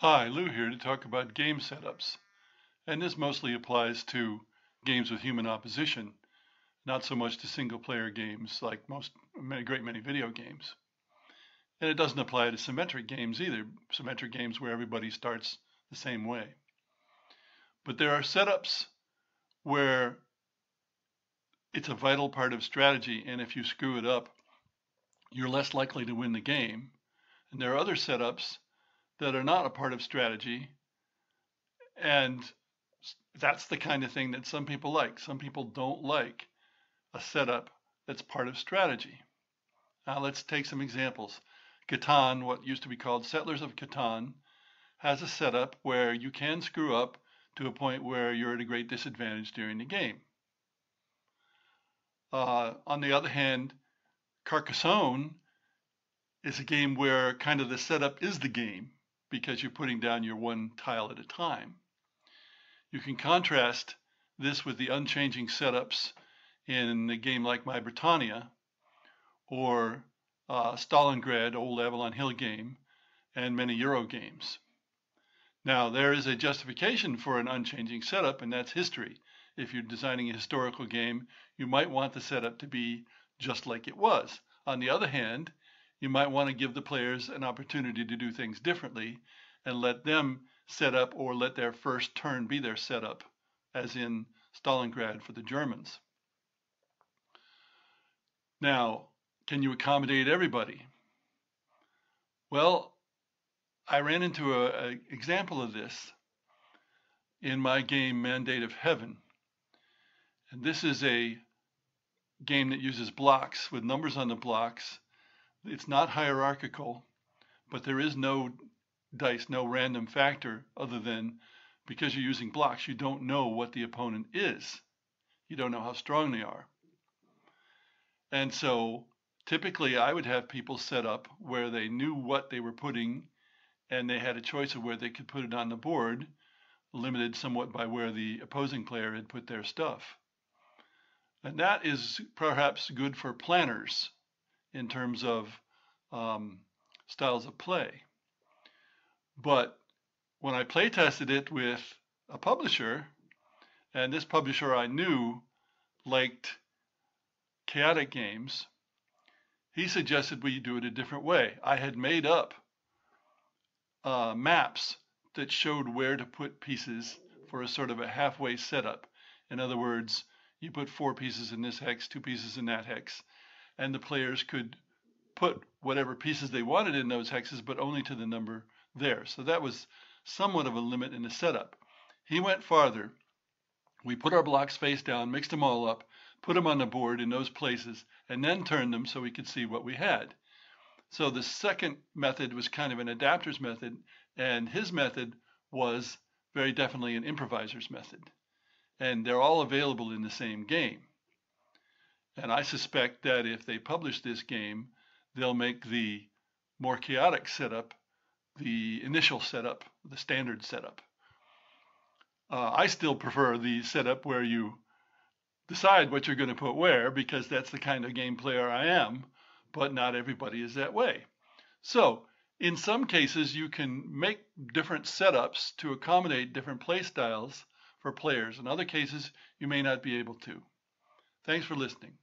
Hi, Lou here to talk about game setups. And this mostly applies to games with human opposition, not so much to single player games like great many video games. And it doesn't apply to symmetric games either, symmetric games where everybody starts the same way. But there are setups where it's a vital part of strategy, and if you screw it up, you're less likely to win the game. And there are other setups that are not a part of strategy, and that's the kind of thing that some people like. Some people don't like a setup that's part of strategy. Now let's take some examples. Catan, what used to be called Settlers of Catan, has a setup where you can screw up to a point where you're at a great disadvantage during the game. On the other hand, Carcassonne is a game where kind of the setup is the game because you're putting down your one tile at a time. You can contrast this with the unchanging setups in a game like My Britannia or Stalingrad, old Avalon Hill game, and many Euro games. Now, there is a justification for an unchanging setup, and that's history. If you're designing a historical game, you might want the setup to be just like it was. On the other hand, you might want to give the players an opportunity to do things differently and let them set up or let their first turn be their setup, as in Stalingrad for the Germans. Now, can you accommodate everybody? Well, I ran into an example of this in my game Mandate of Heaven. And this is a game that uses blocks with numbers on the blocks. It's not hierarchical, but there is no dice, no random factor other than because you're using blocks, you don't know what the opponent is. You don't know how strong they are. And so typically I would have people set up where they knew what they were putting and they had a choice of where they could put it on the board, limited somewhat by where the opposing player had put their stuff. And that is perhaps good for planners in terms of styles of play. But when I play tested it with a publisher, and this publisher I knew liked chaotic games, he suggested we do it a different way. I had made up maps that showed where to put pieces for a sort of a halfway setup. In other words, you put 4 pieces in this hex, 2 pieces in that hex, and the players could put whatever pieces they wanted in those hexes, but only to the number there. So that was somewhat of a limit in the setup. He went farther. We put our blocks face down, mixed them all up, put them on the board in those places, and then turned them so we could see what we had. So the second method was kind of an adapter's method, and his method was very definitely an improviser's method. And they're all available in the same game. And I suspect that if they publish this game, they'll make the more chaotic setup the initial setup, the standard setup. I still prefer the setup where you decide what you're going to put where, because that's the kind of game player I am, but not everybody is that way. So in some cases, you can make different setups to accommodate different play styles for players. In other cases, you may not be able to. Thanks for listening.